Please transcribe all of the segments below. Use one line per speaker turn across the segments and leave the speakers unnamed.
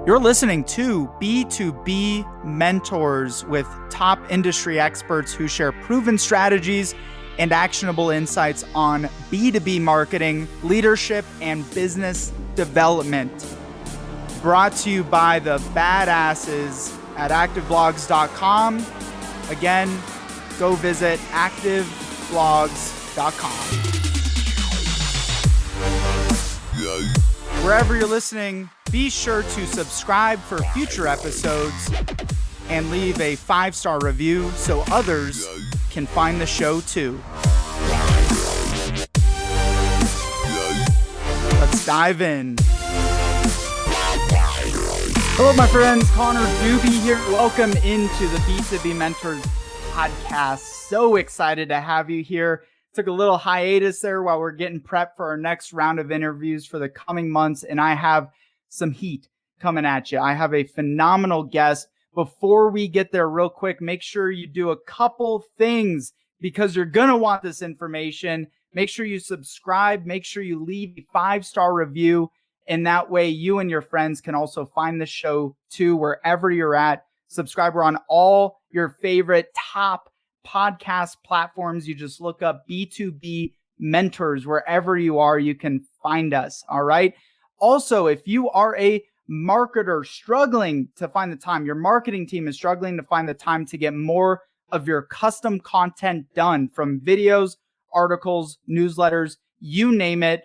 You're listening to B2B Mentors with top industry experts who share proven strategies and actionable insights on B2B marketing, leadership, and business development. Brought to you by the badasses at activeblogs.com. Again, go visit activeblogs.com. Wherever you're listening, be sure to subscribe for future episodes and leave a 5-star review so others can find the show too. Let's dive in. Hello, my friends. Connor Doobie here. Welcome into the B2B Mentors podcast. So excited to have you here. Took a little hiatus there while we're getting prepped for our next round of interviews for the coming months, and I have some heat coming at you. I have a phenomenal guest. Before we get there real quick, make sure you do a couple things because you're going to want this information. Make sure you subscribe. Make sure you leave a 5-star review, and that way you and your friends can also find the show too, wherever you're at. Subscribe. We're on all your favorite top podcast platforms. You just look up B2B Mentors. Wherever you are, you can find us. All right. Also, if you are a marketer struggling to find the time, your marketing team is struggling to find the time to get more of your custom content done, from videos, articles, newsletters, you name it,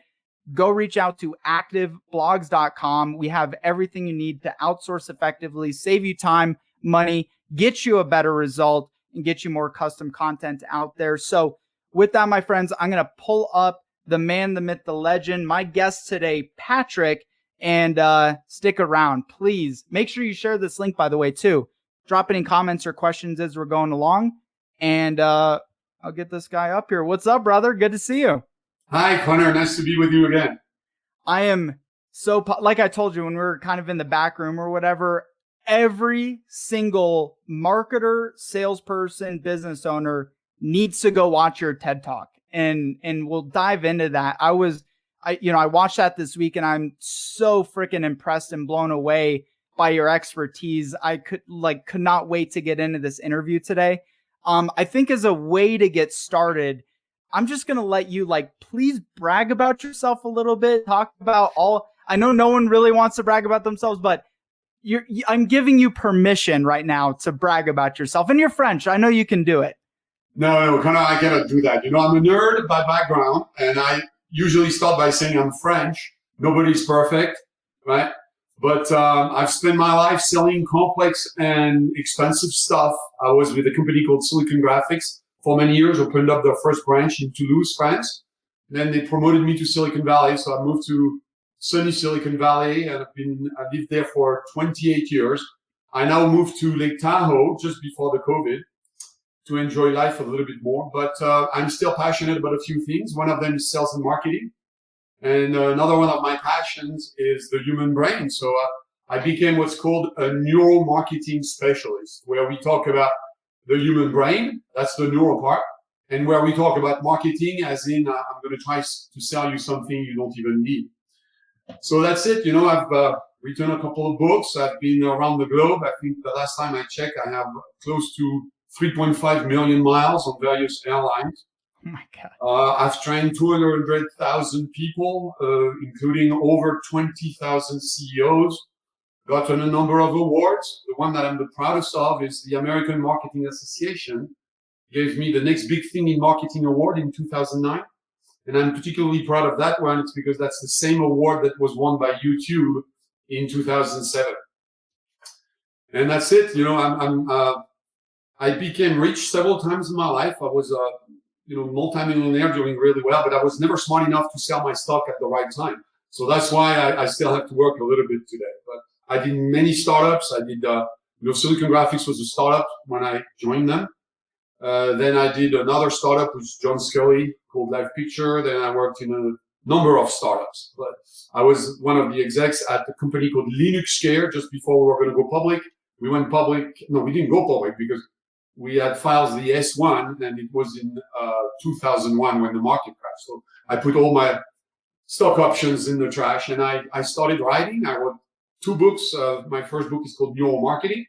go reach out to activeblogs.com. We have everything you need to outsource effectively, save you time, money, get you a better result, and get you more custom content out there. So with that, my friends, I'm going to pull up the man, the myth, the legend, my guest today, Patrick, and stick around. Please make sure you share this link, by the way, too. Drop any comments or questions as we're going along, and I'll get this guy up here. What's up, brother? Good to see you.
Hi, Connor. Nice to be with you again.
I am so, like I told you when we were kind of in the back room or whatever, every single marketer, salesperson, business owner needs to go watch your TED Talk, and we'll dive into that. I watched that this week, and I'm so freaking impressed and blown away by your expertise. I could not wait to get into this interview today. I think as a way to get started, I'm just going to let you please brag about yourself a little bit. Talk about I know no one really wants to brag about themselves, but I'm giving you permission right now to brag about yourself. And you're French. I know you can do it.
No, Connor, I cannot do that. I'm a nerd by background, and I usually start by saying I'm French. Nobody's perfect, right? But I've spent my life selling complex and expensive stuff. I was with a company called Silicon Graphics for many years, opened up their first branch in Toulouse, France. And then they promoted me to Silicon Valley, so I moved to sunny Silicon Valley, and I lived there for 28 years. I now moved to Lake Tahoe just before the COVID to enjoy life a little bit more. But I'm still passionate about a few things. One of them is sales and marketing. And another one of my passions is the human brain. So I became what's called a neuromarketing specialist, where we talk about the human brain, that's the neural part, and where we talk about marketing as in I'm going to try to sell you something you don't even need. So that's it. I've written a couple of books. I've been around the globe. I think the last time I checked, I have close to 3.5 million miles on various airlines.
Oh my God.
I've trained 200,000 people, including over 20,000 CEOs, gotten a number of awards. The one that I'm the proudest of is the American Marketing Association gave me the Next Big Thing in Marketing Award in 2009. And I'm particularly proud of that one. It's because that's the same award that was won by YouTube in 2007. And that's it. I became rich several times in my life. I was multimillionaire, doing really well, but I was never smart enough to sell my stock at the right time. So that's why I still have to work a little bit today. But I did many startups. I did, Silicon Graphics was a startup when I joined them. Then I did another startup with John Scully called Live Picture. Then I worked in a number of startups. But I was one of the execs at a company called LinuxScare just before we were going to go public. We went public. No, we didn't go public because we had filed the S1, and it was in 2001 when the market crashed. So I put all my stock options in the trash, and I started writing. I wrote two books. My first book is called Neuromarketing,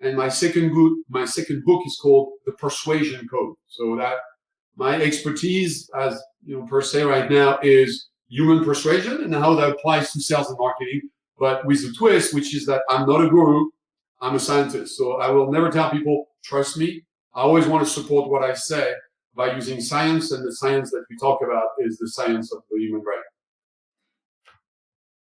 and my second book is called The Persuasion Code. So that my expertise, as you know, per se right now, is human persuasion and how that applies to sales and marketing, but with a twist, which is that I'm not a guru, I'm a scientist. So I will never tell people, trust me. I always want to support what I say by using science, and the science that we talk about is the science of the human brain.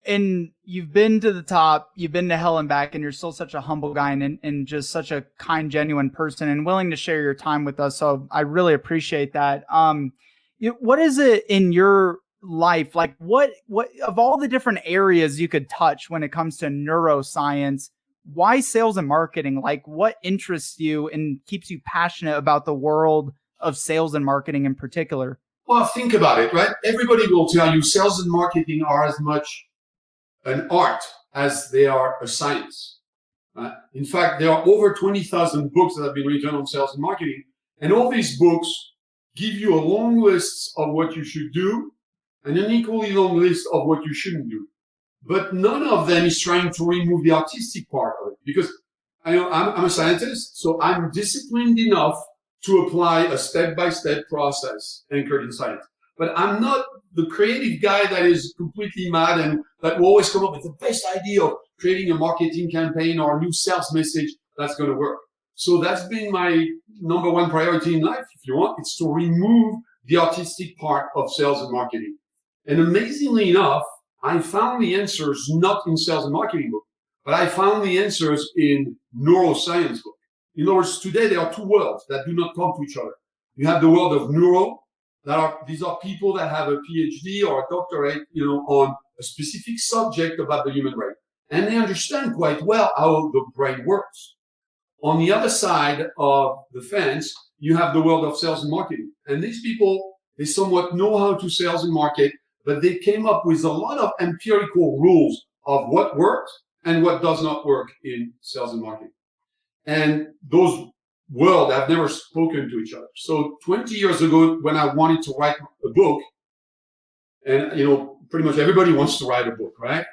And you've been to the top, you've been to hell and back, and you're still such a humble guy and just such a kind, genuine person and willing to share your time with us. So I really appreciate that. What is it in your life, like what of all the different areas you could touch when it comes to neuroscience, why sales and marketing? Like, what interests you and keeps you passionate about the world of sales and marketing in particular?
Well, think about it, right? Everybody will tell you sales and marketing are as much an art as they are a science. In fact, there are over 20,000 books that have been written on sales and marketing, and all these books give you a long list of what you should do and an equally long list of what you shouldn't do. But none of them is trying to remove the artistic part of it, because I'm a scientist, so I'm disciplined enough to apply a step-by-step process anchored in science. But I'm not the creative guy that is completely mad and that will always come up with the best idea of creating a marketing campaign or a new sales message that's going to work. So that's been my number one priority in life, if you want. It's to remove the artistic part of sales and marketing. And amazingly enough, I found the answers not in sales and marketing book, but I found the answers in neuroscience book. In other words, today there are two worlds that do not talk to each other. You have the world of neuro. These are people that have a PhD or a doctorate, on a specific subject about the human brain, and they understand quite well how the brain works. On the other side of the fence, you have the world of sales and marketing, and these people, they somewhat know how to sales and market, but they came up with a lot of empirical rules of what works and what does not work in sales and marketing. And those worlds have never spoken to each other. So 20 years ago, when I wanted to write a book, and pretty much everybody wants to write a book, right?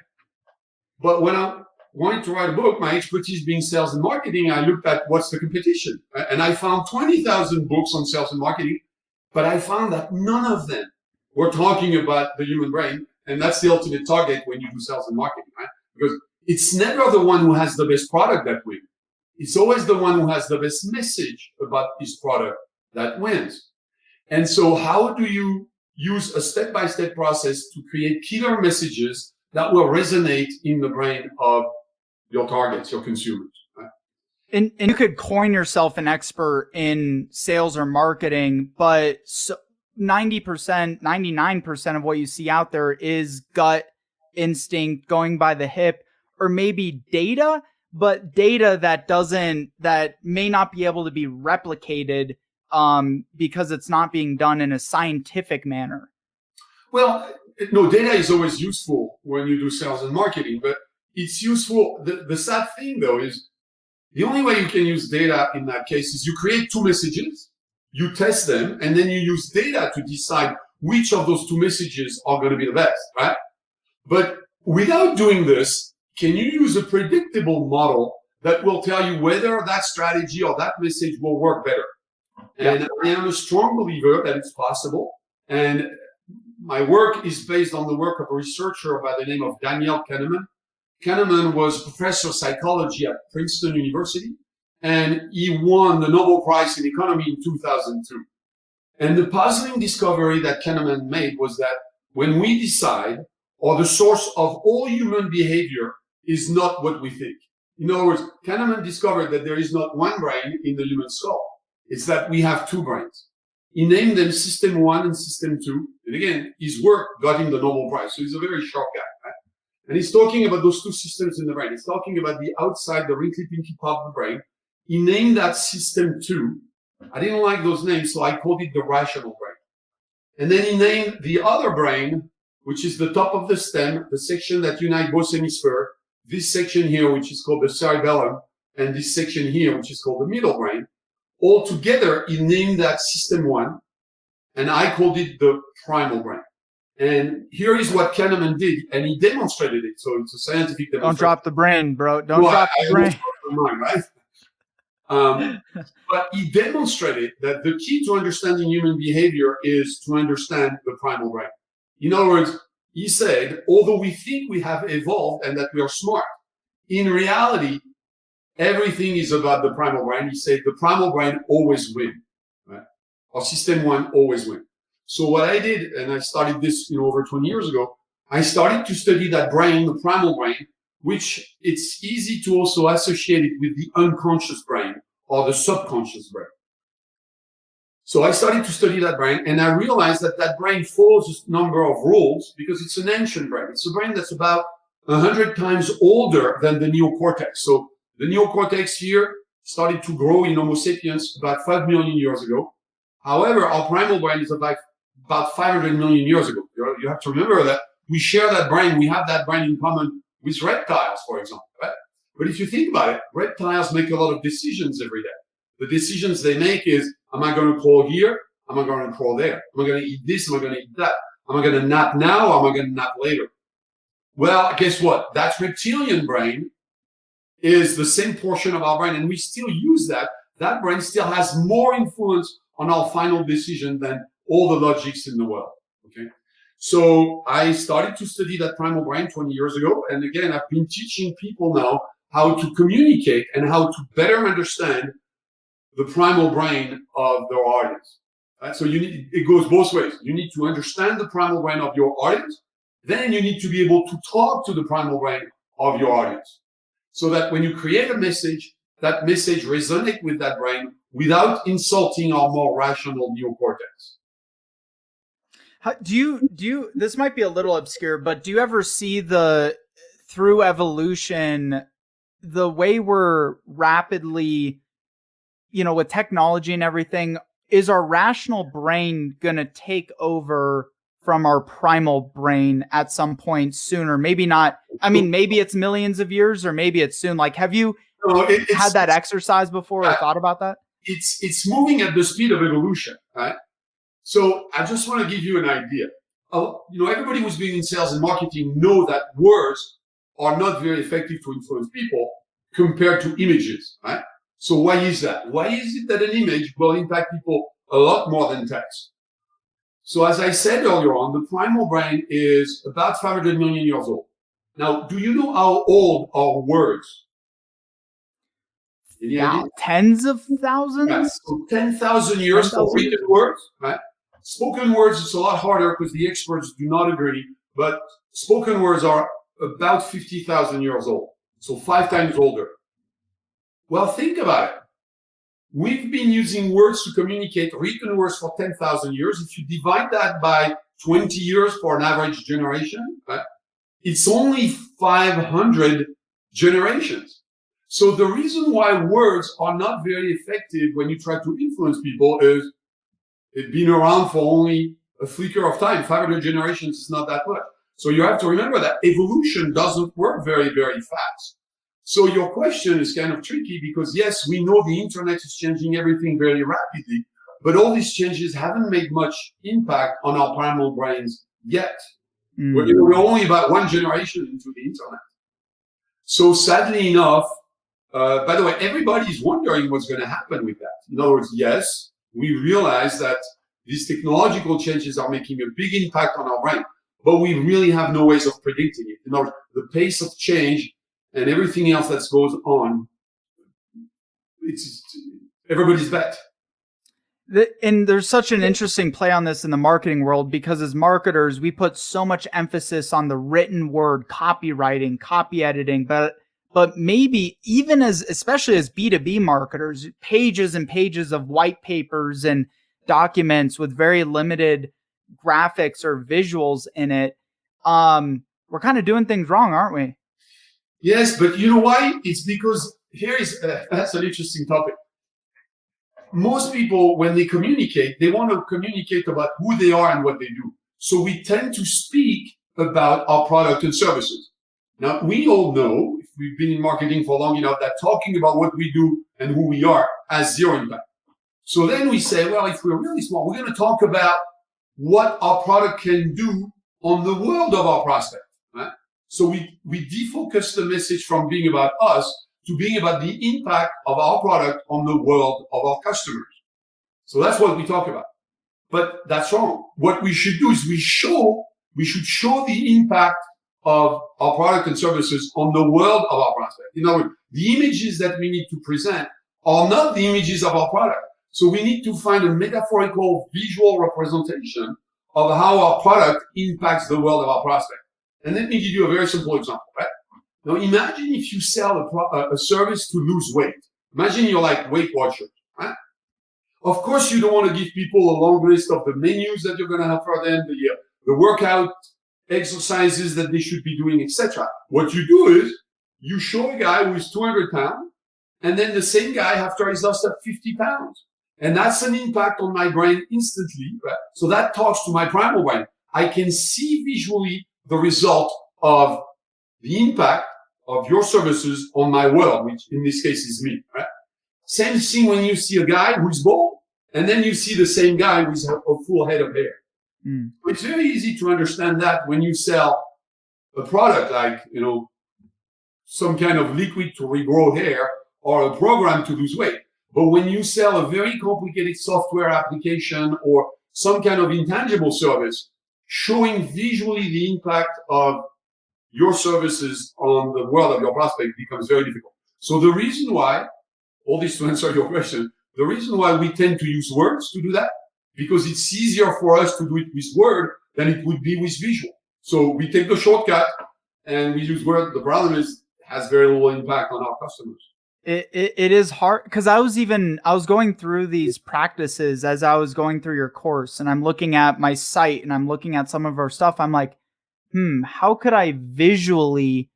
But when I wanted to write a book, my expertise being sales and marketing, I looked at what's the competition, right? And I found 20,000 books on sales and marketing, but I found that none of them were talking about the human brain. And that's the ultimate target when you do sales and marketing, right? Because it's never the one who has the best product that wins. It's always the one who has the best message about his product that wins. And so how do you use a step-by-step process to create killer messages that will resonate in the brain of your targets, your consumers? Right?
And you could coin yourself an expert in sales or marketing, but 90%, 99% of what you see out there is gut instinct, going by the hip, or maybe data, but data that may not be able to be replicated because it's not being done in a scientific manner.
Well, no, data is always useful when you do sales and marketing, but it's useful. The sad thing, though, is the only way you can use data in that case is you create two messages, you test them, and then you use data to decide which of those two messages are going to be the best, right? But without doing this, can you use a predictable model that will tell you whether that strategy or that message will work better? And I am a strong believer that it's possible. And my work is based on the work of a researcher by the name of Daniel Kahneman. Kahneman was a professor of psychology at Princeton University, and he won the Nobel Prize in Economy in 2002. And the puzzling discovery that Kahneman made was that when we decide, or the source of all human behavior is not what we think. In other words, Kahneman discovered that there is not one brain in the human skull. It's that we have two brains. He named them System 1 and System 2. And again, his work got him the Nobel Prize. So he's a very sharp guy, right? And he's talking about those two systems in the brain. He's talking about the outside, the wrinkly pinky part of the brain. He named that System 2. I didn't like those names, so I called it the rational brain. And then he named the other brain, which is the top of the stem, the section that unites both hemispheres, this section here, which is called the cerebellum, and this section here, which is called the middle brain. All together, he named that System 1, and I called it the primal brain. And here is what Kahneman did, and he demonstrated it. So it's a scientific demonstration.
Don't drop the brain, bro. Don't drop the brain.
Mind, right? But he demonstrated that the key to understanding human behavior is to understand the primal brain. In other words, he said, although we think we have evolved and that we are smart, in reality, everything is about the primal brain. He said the primal brain always wins. Right? Or system one always wins. So what I did, and I started this over 20 years ago, I started to study that brain, the primal brain, which it's easy to also associate it with the unconscious brain or the subconscious brain. So I started to study that brain, and I realized that that brain follows a number of rules because it's an ancient brain. It's a brain that's about 100 times older than the neocortex. So the neocortex here started to grow in Homo sapiens about 5 million years ago. However, our primal brain is about 500 million years ago. You have to remember that we share that brain. We have that brain in common with reptiles, for example. Right? But if you think about it, reptiles make a lot of decisions every day. The decisions they make is, am I going to crawl here? Am I going to crawl there? Am I going to eat this? Am I going to eat that? Am I going to nap now? Or am I going to nap later? Well, guess what? That reptilian brain is the same portion of our brain, and we still use that. That brain still has more influence on our final decision than all the logics in the world. Okay. So I started to study that primal brain 20 years ago. And again, I've been teaching people now how to communicate and how to better understand the primal brain of their audience. Right? So it goes both ways. You need to understand the primal brain of your audience. Then you need to be able to talk to the primal brain of your audience. So that when you create a message, that message resonates with that brain without insulting our more rational neocortex.
How, do you, this might be a little obscure, but do you ever see through evolution, the way we're rapidly, with technology and everything, is our rational brain going to take over from our primal brain at some point sooner? Maybe not. I mean, maybe it's millions of years or maybe it's soon. Like, have you had that exercise before or thought about that?
It's moving at the speed of evolution, right? So I just want to give you an idea. Everybody who's been in sales and marketing know that words are not very effective to influence people compared to images, right? So why is that? Why is it that an image will impact people a lot more than text? So as I said earlier on, the primal brain is about 500 million years old. Now, do you know how old are words?
Tens of thousands?
Yeah, so 10,000 years for written words, right? Spoken words, it's a lot harder because the experts do not agree, but spoken words are about 50,000 years old, so 5 times older. Well, think about it. We've been using words to communicate, written words for 10,000 years. If you divide that by 20 years for an average generation, right, it's only 500 generations. So the reason why words are not very effective when you try to influence people is it's been around for only a flicker of time. 500 generations is not that much. So you have to remember that evolution doesn't work very, very fast. So your question is kind of tricky because, yes, we know the internet is changing everything very rapidly, but all these changes haven't made much impact on our primal brains yet. We're only about 1 generation into the internet. So sadly enough, by the way, everybody's wondering what's going to happen with that. In other words, yes, we realize that these technological changes are making a big impact on our brain, but we really have no ways of predicting it. In other words, the pace of change and everything else that goes on, it's everybody's bet.
And there's such an interesting play on this in the marketing world because as marketers, we put so much emphasis on the written word, copywriting, copy editing, but maybe even especially as B2B marketers, pages and pages of white papers and documents with very limited graphics or visuals in it, we're kind of doing things wrong, aren't we?
Yes, but you know why? It's because that's an interesting topic. Most people, when they communicate, they want to communicate about who they are and what they do. So we tend to speak about our product and services. Now, we all know, if we've been in marketing for long enough, that talking about what we do and who we are has zero impact. So then we say, well, if we're really smart, we're going to talk about what our product can do on the world of our prospect, right? So we defocus the message from being about us to being about the impact of our product on the world of our customers. So that's what we talk about. But that's wrong. What we should do is we should show the impact of our product and services on the world of our prospect. In other words, the images that we need to present are not the images of our product. So we need to find a metaphorical visual representation of how our product impacts the world of our prospect. And let me give you a very simple example, right? Now imagine if you sell a service to lose weight. Imagine you're like Weight Watchers, right? Of course, you don't want to give people a long list of the menus that you're going to have for them, the workout exercises that they should be doing, etc. What you do is you show a guy who is 200 pounds, and then the same guy after he's lost 50 pounds. And that's an impact on my brain instantly, right? So that talks to my primal brain. I can see visually the result of the impact of your services on my world, which in this case is me, right? Same thing when you see a guy who's bald, and then you see the same guy with a full head of hair. Mm. It's very easy to understand that when you sell a product like, some kind of liquid to regrow hair or a program to lose weight. But when you sell a very complicated software application or some kind of intangible service, showing visually the impact of your services on the world of your prospect becomes very difficult. So the reason why, all this to answer your question, the reason why we tend to use words to do that, because it's easier for us to do it with word than it would be with visual. So we take the shortcut and we use word. The problem is it has very little impact on our customers.
It is hard because I was going through these practices as I was going through your course, and I'm looking at my site and I'm looking at some of our stuff. I'm like, how could I visually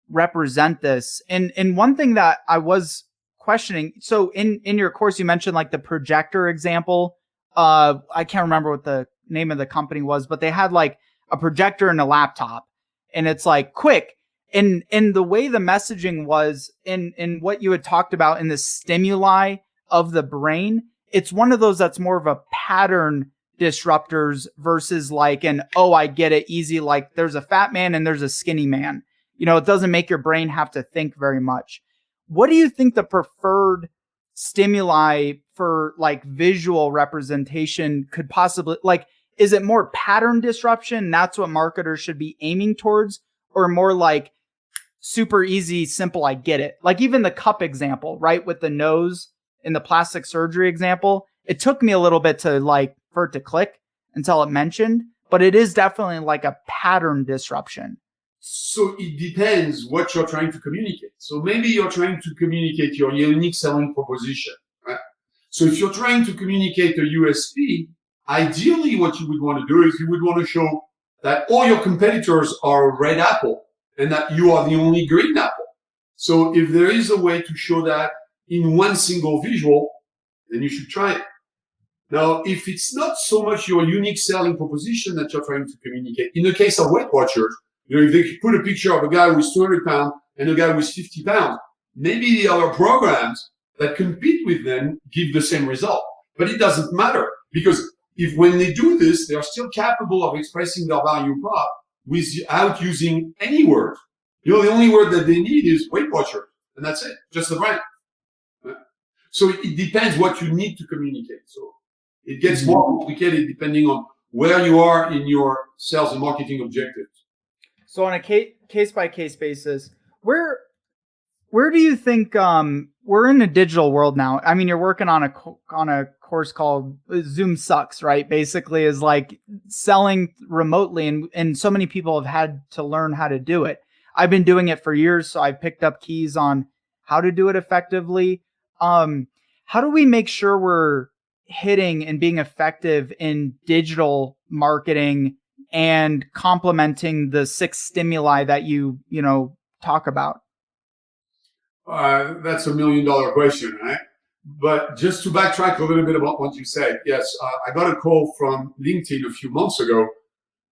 represent this? And one thing that I was questioning, so in your course, you mentioned like the projector example. I can't remember what the name of the company was, but they had like a projector and a laptop, and it's like quick. And the way the messaging was in what you had talked about in the stimuli of the brain, it's one of those that's more of a pattern disruptors versus like I get it easy. Like there's a fat man and there's a skinny man. It doesn't make your brain have to think very much. What do you think the preferred stimuli for like visual representation could possibly, like, is it more pattern disruption? That's what marketers should be aiming towards, or more like super easy, simple, I get it. Like even the cup example, right? With the nose in the plastic surgery example, it took me a little bit for it to click until it mentioned, but it is definitely like a pattern disruption.
So it depends what you're trying to communicate. So maybe you're trying to communicate your unique selling proposition, right? So if you're trying to communicate a USP, ideally what you would want to do is you would want to show that all your competitors are a red apple and that you are the only green apple. So if there is a way to show that in one single visual, then you should try it. Now, if it's not so much your unique selling proposition that you're trying to communicate, in the case of Weight Watchers, if they put a picture of a guy who's 200 pounds and a guy who's 50 pounds, maybe the other programs that compete with them give the same result. But it doesn't matter, because when they do this, they are still capable of expressing their value prop without using any word. The only word that they need is Weight Watchers, and that's it, just the brand. So it depends what you need to communicate. So it gets more complicated depending on where you are in your sales and marketing objectives.
So on a case-by-case basis, where do you think we're in a digital world now? I mean, you're working on a course called Zoom Sucks, right? Basically is like selling remotely, and so many people have had to learn how to do it. I've been doing it for years, so I picked up keys on how to do it effectively. How do we make sure we're hitting and being effective in digital marketing and complementing the 6 stimuli that you talk about?
That's $1 million question, right? But just to backtrack a little bit about what you said, yes, I got a call from LinkedIn a few months ago,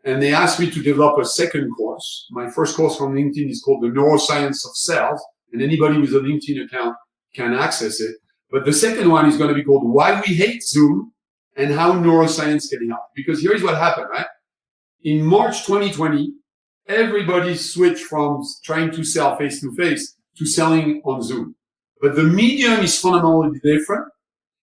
and they asked me to develop a second course. My first course from LinkedIn is called The Neuroscience of Sales, and anybody with a LinkedIn account can access it. But the second one is going to be called Why We Hate Zoom and How Neuroscience Can Help. Because here's what happened, right? in March 2020, everybody switched from trying to sell face-to-face to selling on Zoom. But the medium is fundamentally different.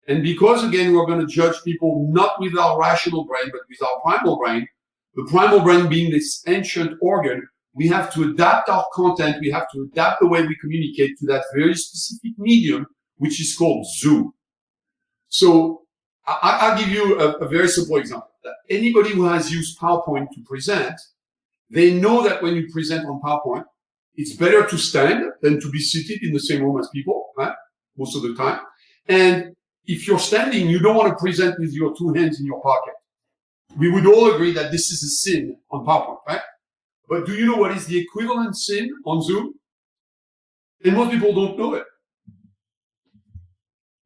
And because, again, we're going to judge people not with our rational brain, but with our primal brain, the primal brain being this ancient organ, we have to adapt our content. We have to adapt the way we communicate to that very specific medium, which is called Zoom. So I'll give you a very simple example. Anybody who has used PowerPoint to present, they know that when you present on PowerPoint, it's better to stand than to be seated in the same room as people, right? Most of the time. And if you're standing, you don't want to present with your two hands in your pocket. We would all agree that this is a sin on PowerPoint, right? But do you know what is the equivalent sin on Zoom? And most people don't know it.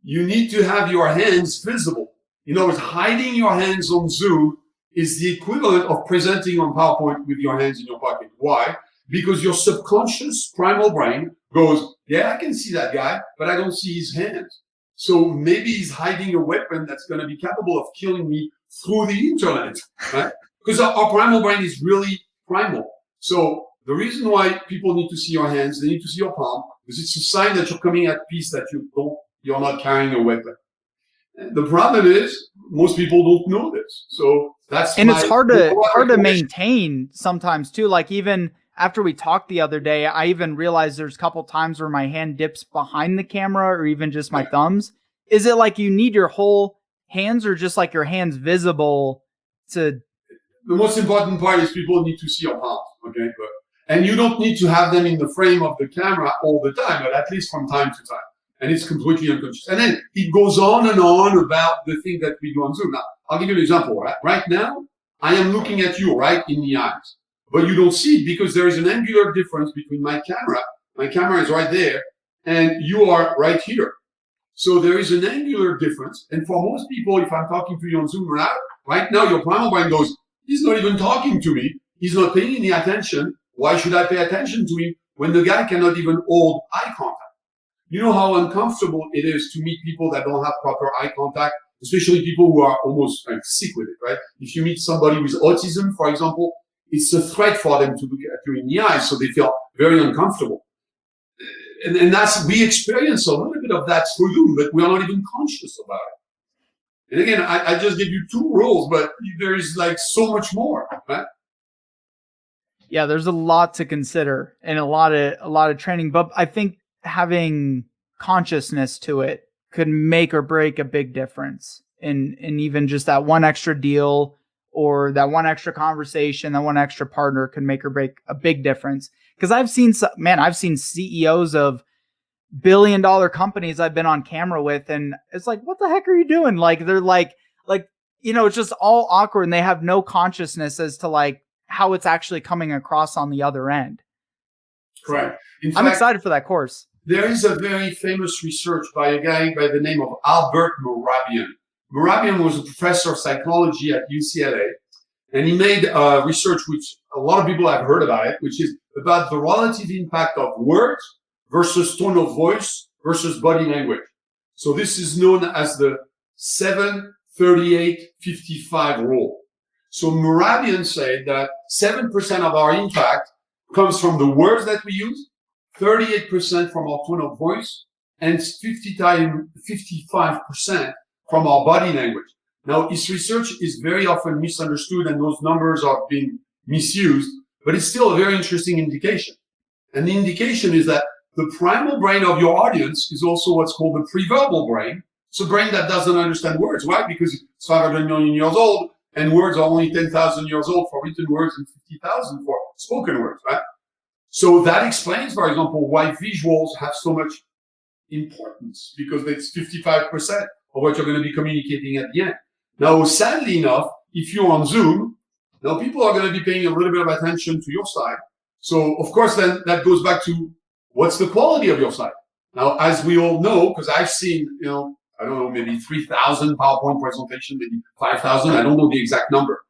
You need to have your hands visible. In other words, hiding your hands on Zoom is the equivalent of presenting on PowerPoint with your hands in your pocket. Why? Because your subconscious primal brain goes, yeah, I can see that guy, but I don't see his hands. So maybe he's hiding a weapon that's going to be capable of killing me through the internet, right? Because our primal brain is really primal. So the reason why people need to see your hands, they need to see your palm, because it's a sign that you're coming at peace, that you're not carrying a weapon. And the problem is most people don't know this. So that's
it's hard to maintain sometimes too. Like even after we talked the other day, I even realized there's a couple times where my hand dips behind the camera or even just my thumbs. Is it like you need your whole hands or just like your hands visible to?
The most important part is people need to see your palms, okay? And you don't need to have them in the frame of the camera all the time, but at least from time to time. And it's completely unconscious. And then it goes on and on about the thing that we do on Zoom. Now, I'll give you an example, right? Right now, I am looking at you right in the eyes. But you don't see it because there is an angular difference between my camera is right there, and you are right here. So there is an angular difference. And for most people, if I'm talking to you on Zoom right now, your primal brain goes, he's not even talking to me. He's not paying any attention. Why should I pay attention to him when the guy cannot even hold eye contact? You know how uncomfortable it is to meet people that don't have proper eye contact, especially people who are almost sick with it, right? If you meet somebody with autism, for example, it's a threat for them to look at you in the eyes, so they feel very uncomfortable. And we experience a little bit of that through Zoom, but we are not even conscious about it. And again, I just give you two rules, but there is like so much more, right?
Yeah, there's a lot to consider and a lot of training, but I think having consciousness to it could make or break a big difference in even just that one extra deal or that one extra conversation, that one extra partner can make or break a big difference. Because I've seen CEOs of billion-dollar companies I've been on camera with, and it's like, what the heck are you doing? Like they're like, it's just all awkward, and they have no consciousness as to like how it's actually coming across on the other end.
Correct.
I'm excited for that course.
There is a very famous research by a guy by the name of Albert Mehrabian. Mehrabian was a professor of psychology at UCLA, and he made research which a lot of people have heard about it, which is about the relative impact of words versus tone of voice versus body language. So this is known as the 7-38-55 rule. So Mehrabian said that 7% of our impact comes from the words that we use, 38% from our tone of voice, and 55% from our body language. Now, his research is very often misunderstood and those numbers are being misused, but it's still a very interesting indication. And the indication is that the primal brain of your audience is also what's called the preverbal brain. It's a brain that doesn't understand words. Why? Because it's 500 million years old and words are only 10,000 years old for written words and 50,000 for spoken words, right? So that explains, for example, why visuals have so much importance, because it's 55% of what you're going to be communicating at the end. Now, sadly enough, if you're on Zoom, now people are going to be paying a little bit of attention to your side. So, of course, then that goes back to what's the quality of your side? Now, as we all know, because I've seen, I don't know, maybe 3,000 PowerPoint presentations, maybe 5,000. I don't know the exact number.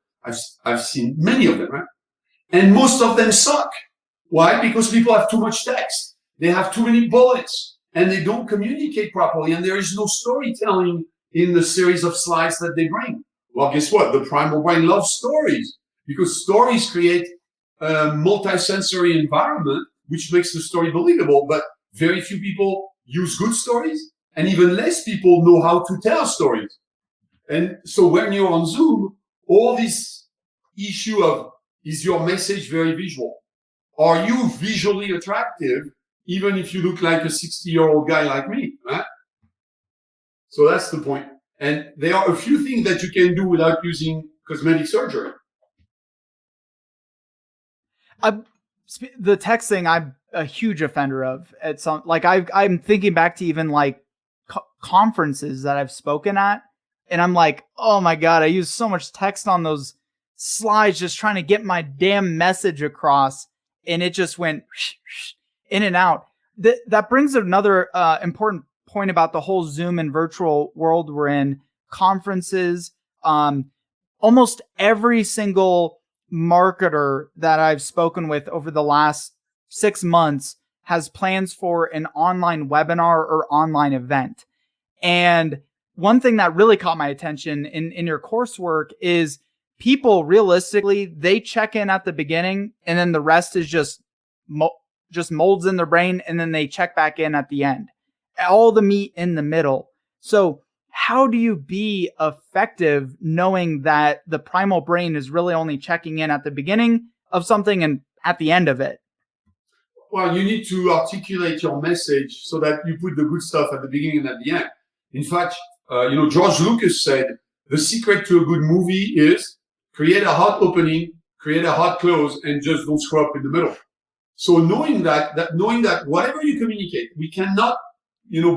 I've seen many of them, right? And most of them suck. Why? Because people have too much text. They have too many bullets and they don't communicate properly. And there is no storytelling in the series of slides that they bring. Well, guess what? The primal brain loves stories because stories create a multi-sensory environment, which makes the story believable, but very few people use good stories, and even less people know how to tell stories. And so when you're on Zoom, all this issue of, is your message very visual? Are you visually attractive, even if you look like a 60-year-old guy like me, right? So that's the point. And there are a few things that you can do without using cosmetic surgery.
The texting, I'm a huge offender of. It's like I'm thinking back to even like conferences that I've spoken at, and I'm like, oh my God, I use so much text on those slides just trying to get my damn message across, and it just went in and out. That brings another important point about the whole Zoom and virtual world we're in. Conferences, almost every single marketer that I've spoken with over the last 6 months has plans for an online webinar or online event. And one thing that really caught my attention in your coursework is people realistically, they check in at the beginning and then the rest is just molds in their brain, and then they check back in at the end. All the meat in the middle. So how do you be effective knowing that the primal brain is really only checking in at the beginning of something and at the end of it?
Well, you need to articulate your message so that you put the good stuff at the beginning and at the end. In fact, George Lucas said, the secret to a good movie is create a hot opening, create a hot close, and just don't screw up in the middle. So knowing that whatever you communicate, we cannot,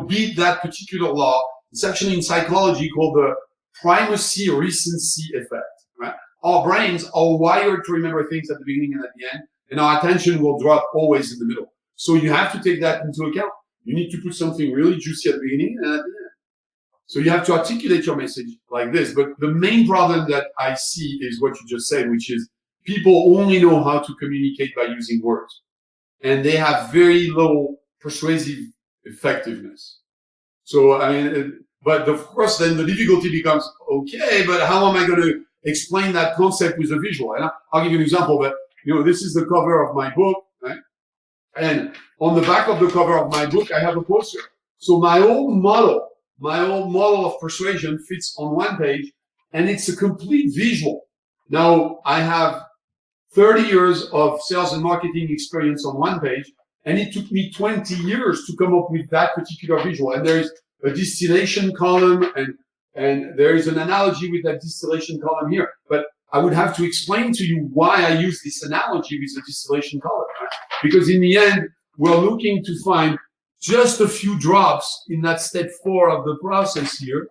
beat that particular law. It's actually in psychology called the primacy recency effect, right? Our brains are wired to remember things at the beginning and at the end, and our attention will drop always in the middle. So you have to take that into account. You need to put something really juicy at the beginning and at the end. So you have to articulate your message like this. But the main problem that I see is what you just said, which is people only know how to communicate by using words, and they have very low persuasive effectiveness. So, but of course, then the difficulty becomes, okay, but how am I going to explain that concept with a visual? And I'll give you an example, but, this is the cover of my book, right? And on the back of the cover of my book, I have a poster. So my old model of persuasion fits on one page, and it's a complete visual. Now, I have 30 years of sales and marketing experience on one page, and it took me 20 years to come up with that particular visual. And there is a distillation column, and there is an analogy with that distillation column here. But I would have to explain to you why I use this analogy with the distillation column. Right? Because in the end, we're looking to find just a few drops in that step 4 of the process here.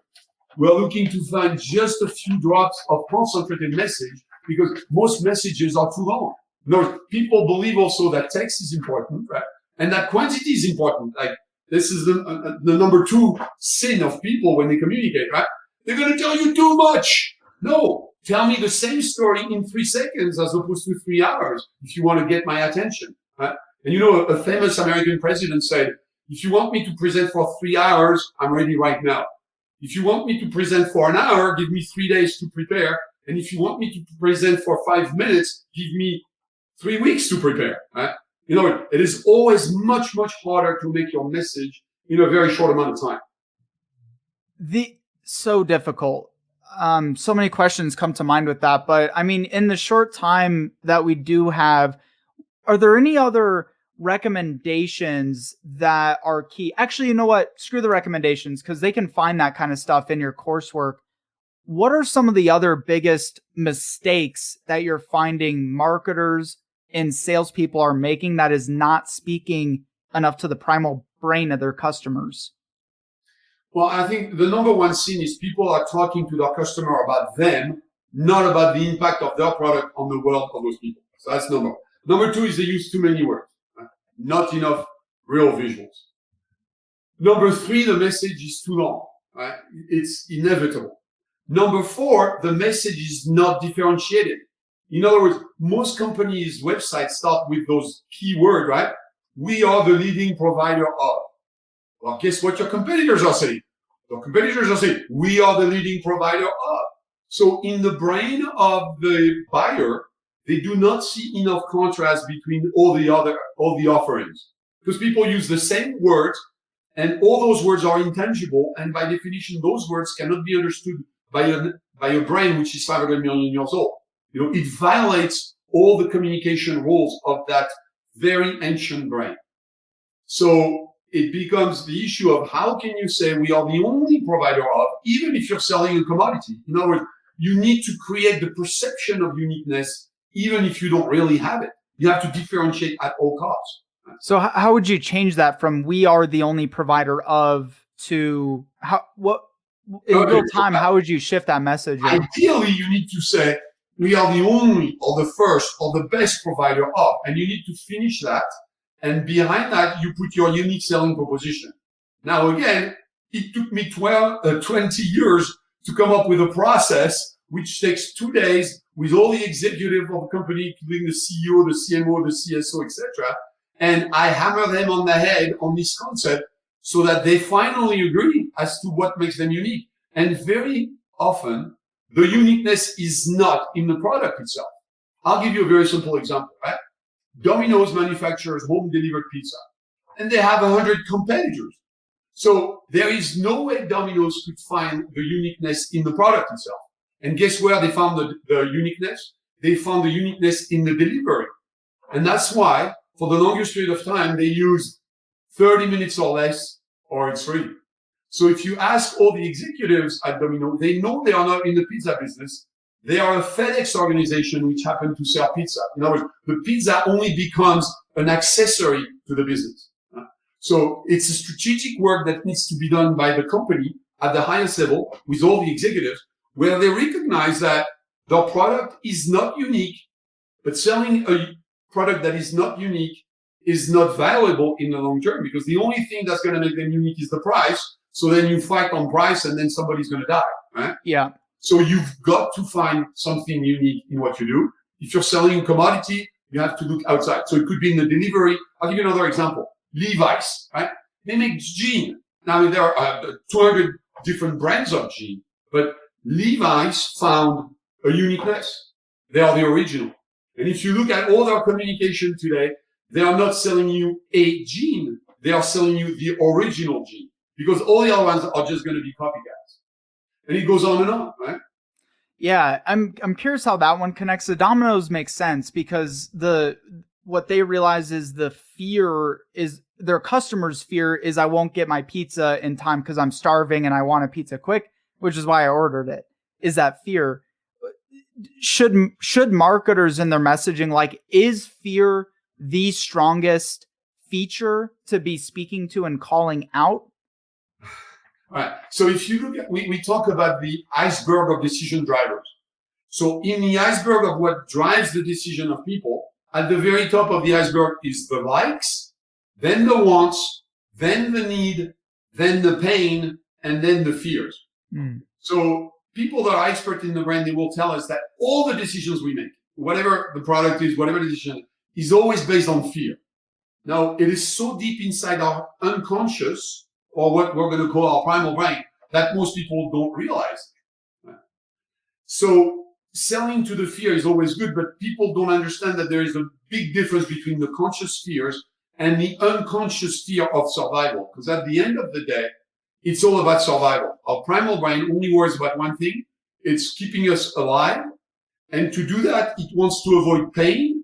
We're looking to find just a few drops of concentrated message, because most messages are too long. No, people believe also that text is important, right? And that quantity is important. Like, this is the number 2 sin of people when they communicate, right? They're going to tell you too much. No, tell me the same story in 3 seconds as opposed to 3 hours if you want to get my attention, right? And a famous American president said, if you want me to present for 3 hours, I'm ready right now. If you want me to present for an hour, give me 3 days to prepare. And if you want me to present for 5 minutes, give me 3 weeks to prepare, right? It is always much, much harder to make your message in a very short amount of time.
So difficult. So many questions come to mind with that. But in the short time that we do have, are there any other recommendations that are key? Actually, you know what? Screw the recommendations, because they can find that kind of stuff in your coursework. What are some of the other biggest mistakes that you're finding marketers and salespeople are making that is not speaking enough to the primal brain of their customers?
Well, I think the number one sin is people are talking to their customer about them, not about the impact of their product on the world of those people. So that's number one. Number 2 is they use too many words, right? Not enough real visuals. Number 3, the message is too long, right? It's inevitable. Number 4, the message is not differentiated. In other words, most companies' websites start with those keywords, right? We are the leading provider of. Well, guess what your competitors are saying? Your competitors are saying, we are the leading provider of. So in the brain of the buyer, they do not see enough contrast between all the offerings, because people use the same words, and all those words are intangible, and by definition, those words cannot be understood by a brain which is 500 million years old. It violates all the communication rules of that very ancient brain. So it becomes the issue of how can you say we are the only provider of, even if you're selling a commodity. In other words, you need to create the perception of uniqueness, even if you don't really have it. You have to differentiate at all costs.
So how would you change that from we are the only provider of to in real time, how would you shift that message?
Ideally, you need to say we are the only or the first or the best provider of, and you need to finish that. And behind that, you put your unique selling proposition. Now, again, it took me 20 years to come up with a process which takes 2 days with all the executives of the company, including the CEO, the CMO, the CSO, etc. And I hammer them on the head on this concept so that they finally agree as to what makes them unique. And very often, the uniqueness is not in the product itself. I'll give you a very simple example, right? Domino's manufactures home delivered pizza, and they have 100 competitors. So there is no way Domino's could find the uniqueness in the product itself. And guess where they found the uniqueness? They found the uniqueness in the delivery. And that's why, for the longest period of time, they used 30 minutes or less, or it's free. So if you ask all the executives at Domino, they know they are not in the pizza business. They are a FedEx organization which happen to sell pizza. In other words, the pizza only becomes an accessory to the business. So it's a strategic work that needs to be done by the company at the highest level with all the executives, where they recognize that the product is not unique, but selling a product that is not unique is not valuable in the long term, because the only thing that's going to make them unique is the price. So then you fight on price and then somebody's going to die, right?
Yeah.
So you've got to find something unique in what you do. If you're selling a commodity, you have to look outside. So it could be in the delivery. I'll give you another example. Levi's, right? They make jeans. Now there are 200 different brands of jeans, but Levi's found a uniqueness. They are the original. And if you look at all their communication today, they are not selling you a jean. They are selling you the original jean, because all the other ones are just going to be copycats. And it goes on and on, right?
Yeah, I'm curious how that one connects. The Domino's makes sense because what they realize is the fear is their customers' fear is I won't get my pizza in time because I'm starving and I want a pizza quick, which is why I ordered it. Is that fear? Should marketers in their messaging, is fear the strongest feature to be speaking to and calling out?
All right. So if you look at, we talk about the iceberg of decision drivers. So in the iceberg of what drives the decision of people, at the very top of the iceberg is the likes, then the wants, then the need, then the pain, and then the fears. So people that are expert in the brand, they will tell us that all the decisions we make, whatever the product is, whatever the decision is always based on fear. Now, it is so deep inside our unconscious, or what we're going to call our primal brain, that most people don't realize. So selling to the fear is always good, but people don't understand that there is a big difference between the conscious fears and the unconscious fear of survival. Because at the end of the day, it's all about survival. Our primal brain only worries about one thing. It's keeping us alive. And to do that, it wants to avoid pain.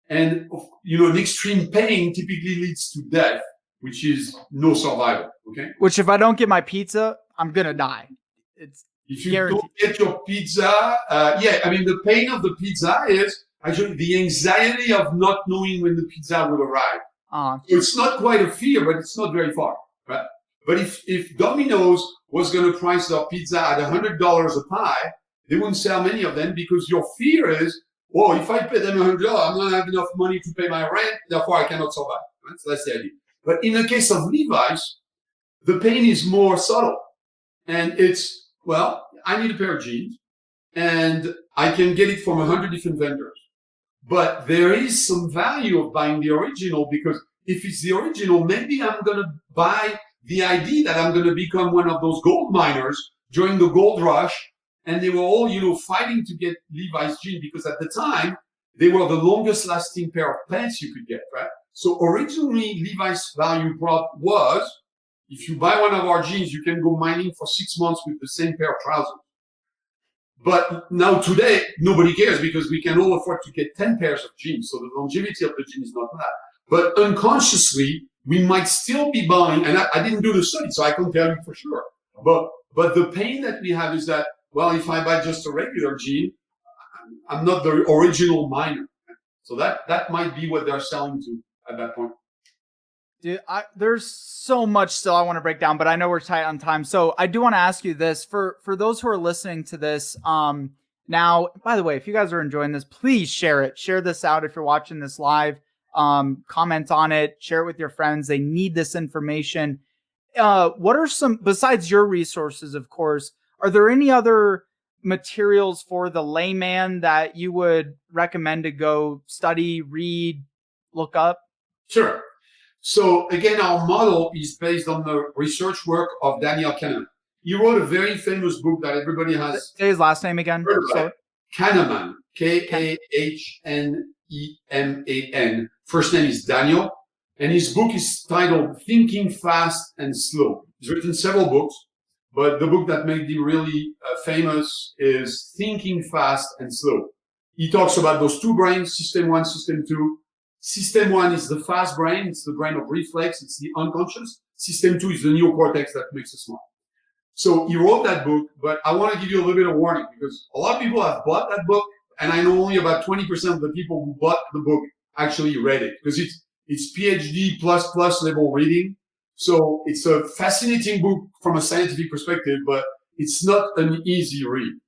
And, an extreme pain typically leads to death, which is no survival. Okay.
Which if I don't get my pizza, I'm going to die. It's
if you
guaranteed.
don't get your pizza, the pain of the pizza is actually the anxiety of not knowing when the pizza will arrive. So it's not quite a fear, but it's not very far, right? But if Domino's was going to price their pizza at $100 a pie, they wouldn't sell many of them, because your fear is, if I pay them $100, I'm not going to have enough money to pay my rent, therefore I cannot survive. Right? So that's the idea. But in the case of Levi's, the pain is more subtle. And it's, I need a pair of jeans, and I can get it from 100 different vendors. But there is some value of buying the original, because if it's the original, maybe I'm going to buy the idea that I'm going to become one of those gold miners during the gold rush. And they were all, fighting to get Levi's jeans, because at the time, they were the longest lasting pair of pants you could get, right? So originally, Levi's value prop was, if you buy one of our jeans, you can go mining for 6 months with the same pair of trousers. But now today, nobody cares because we can all afford to get 10 pairs of jeans. So the longevity of the jean is not that. But unconsciously, we might still be buying, and I didn't do the study, so I can't tell you for sure. But the pain that we have is that, well, if I buy just a regular jean, I'm not the original miner. So that might be what they're selling to at that point.
Dude, there's so much still I want to break down, but I know we're tight on time. So I do want to ask you this for those who are listening to this. Now, by the way, if you guys are enjoying this, please share it. Share this out if you're watching this live. Comment on it. Share it with your friends. They need this information. What are some, besides your resources, of course, are there any other materials for the layman that you would recommend to go study, read, look up?
Sure. So again, our model is based on the research work of Daniel Kahneman. He wrote a very famous book that everybody has.
Say his last name again.
Kahneman, Kahneman. First name is Daniel, and his book is titled Thinking Fast and Slow. He's written several books, but the book that made him really famous is Thinking Fast and Slow. He talks about those two brains, system 1, system 2. System 1 is the fast brain. It's the brain of reflex. It's the unconscious. System 2 is the neocortex that makes us smart. So he wrote that book, but I want to give you a little bit of warning because a lot of people have bought that book, and I know only about 20% of the people who bought the book actually read it because it's PhD plus level reading. So it's a fascinating book from a scientific perspective, but it's not an easy read.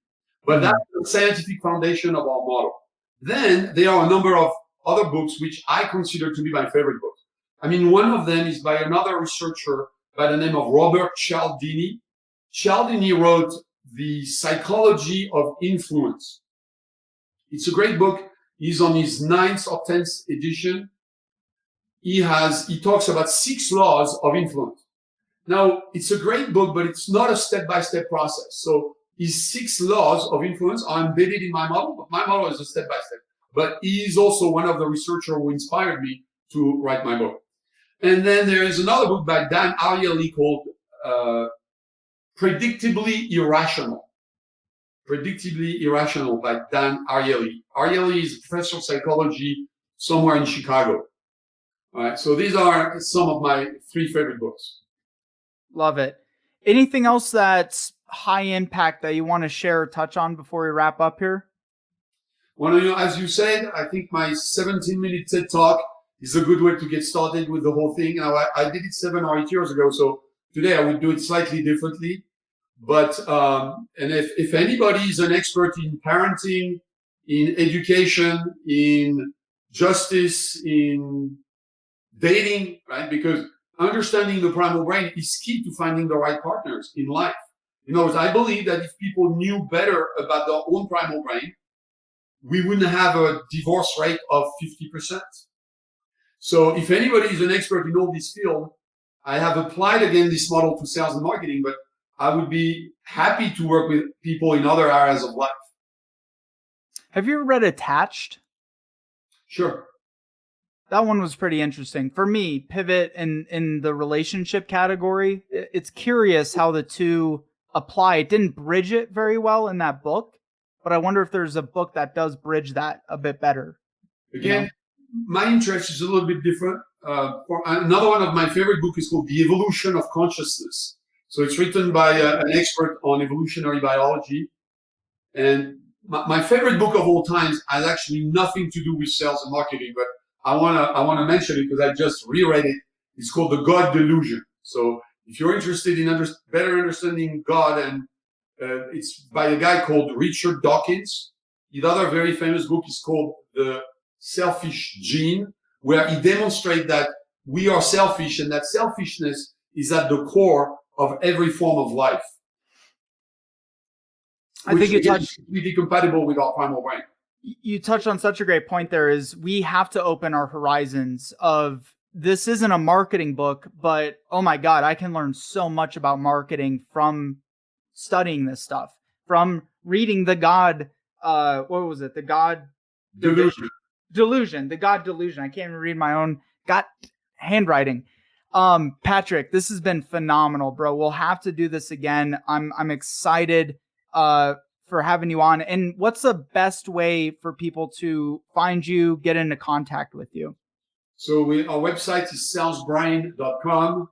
But that's the scientific foundation of our model. Then there are a number of other books which I consider to be my favorite books. I mean, one of them is by another researcher by the name of Robert Cialdini. Cialdini wrote The Psychology of Influence. It's a great book. He's on his 9th or 10th edition. He talks about 6 laws of influence. Now, it's a great book, but it's not a step-by-step process. So his 6 laws of influence are embedded in my model, but my model is a step-by-step. But he is also one of the researchers who inspired me to write my book. And then there is another book by Dan Ariely called Predictably Irrational. Predictably Irrational by Dan Ariely. Ariely is a professor of psychology somewhere in Chicago. All right, so these are some of my 3 favorite books.
Love it. Anything else that's high impact that you want to share or touch on before we wrap up here?
Well, as you said, I think my 17-minute TED Talk is a good way to get started with the whole thing. Now, I did it 7 or 8 years ago, so today I would do it slightly differently. But and if anybody is an expert in parenting, in education, in justice, in dating, right? Because understanding the primal brain is key to finding the right partners in life. In other words, I believe that if people knew better about their own primal brain, we wouldn't have a divorce rate of 50%. So if anybody is an expert in all this field, I have applied again this model to sales and marketing, but I would be happy to work with people in other areas of life.
Have you ever read Attached?
Sure.
That one was pretty interesting. For me, pivot in the relationship category. It's curious how the two apply. It didn't bridge it very well in that book, but I wonder if there's a book that does bridge that a bit better.
Again, my interest is a little bit different. Another one of my favorite books is called The Evolution of Consciousness. So it's written by an expert on evolutionary biology. And my favorite book of all times has actually nothing to do with sales and marketing, but I wanna mention it because I just reread it. It's called The God Delusion. So if you're interested in better understanding God, and it's by a guy called Richard Dawkins. The other very famous book is called The Selfish Gene, where he demonstrates that we are selfish and that selfishness is at the core of every form of life.
I think you touched
completely compatible with our primal brain.
You touched on such a great point there is we have to open our horizons of this isn't a marketing book, but oh my God, I can learn so much about marketing from studying this stuff, from reading the God, what was it? The God
Delusion.
The God delusion. I can't even read my own handwriting. Patrick, this has been phenomenal, bro. We'll have to do this again. I'm excited for having you on. And what's the best way for people to find you, get into contact with you?
So our website is salesbrain.com.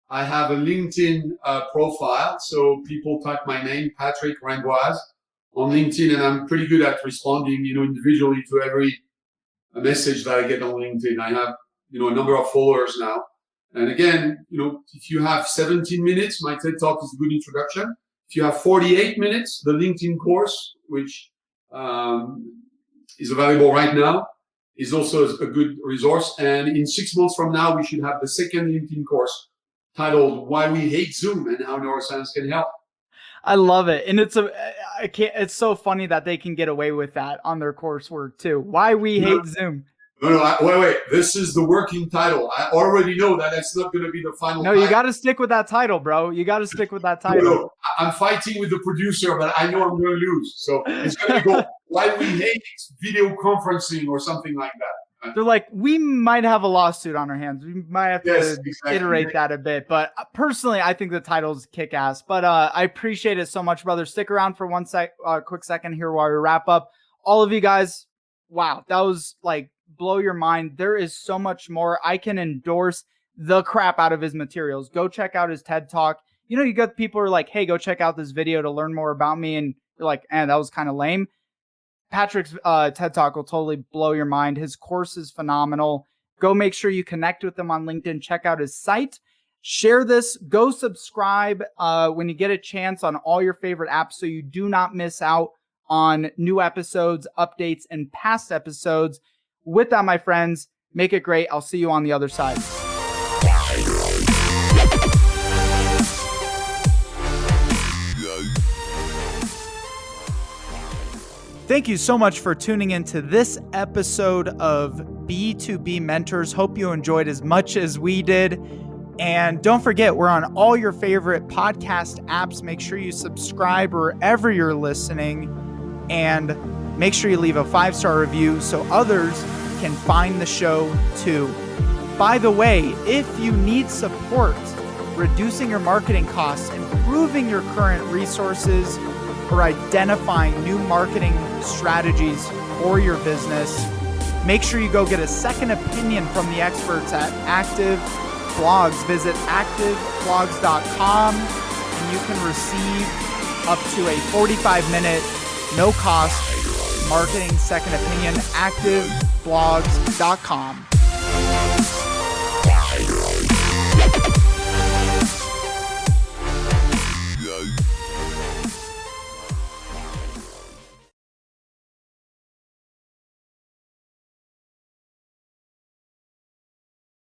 I have a LinkedIn profile, so people type my name, Patrick Ramboise, on LinkedIn, and I'm pretty good at responding, individually to every message that I get on LinkedIn. I have, a number of followers now. And again, if you have 17 minutes, my TED Talk is a good introduction. If you have 48 minutes, the LinkedIn course, which is available right now, is also a good resource. And in 6 months from now, we should have the second LinkedIn course titled Why We Hate Zoom and How Neuroscience Can Help.
I love it. And it's so funny that they can get away with that on their coursework too. Why We Hate Zoom.
No, wait. This is the working title. I already know that it's not going to be the final title.
You got to stick with that title, bro. You got to stick with that title.
No, I'm fighting with the producer, but I know I'm going to lose. So it's going to go Why We Hate Video Conferencing or something like that.
They're like, we might have a lawsuit on our hands. We might have to iterate that a bit. But personally, I think the title's kick-ass. But I appreciate it so much, brother. Stick around for quick second here while we wrap up. All of you guys, wow, that was like, blow your mind. There is so much more. I can endorse the crap out of his materials. Go check out his TED Talk. You got people who are like, hey, go check out this video to learn more about me. And you're like, that was kind of lame. Patrick's TED Talk will totally blow your mind. His course is phenomenal. Go make sure you connect with him on LinkedIn. Check out his site. Share this. Go subscribe when you get a chance on all your favorite apps so you do not miss out on new episodes, updates, and past episodes. With that, my friends, make it great. I'll see you on the other side. Thank you so much for tuning into this episode of B2B Mentors. Hope you enjoyed as much as we did. And don't forget, we're on all your favorite podcast apps. Make sure you subscribe wherever you're listening. And make sure you leave a 5-star review so others can find the show too. By the way, if you need support reducing your marketing costs, improving your current resources, or identifying new marketing strategies for your business, make sure you go get a second opinion from the experts at Active Blogs. Visit activeblogs.com and you can receive up to a 45-minute, no-cost marketing second opinion. activeblogs.com.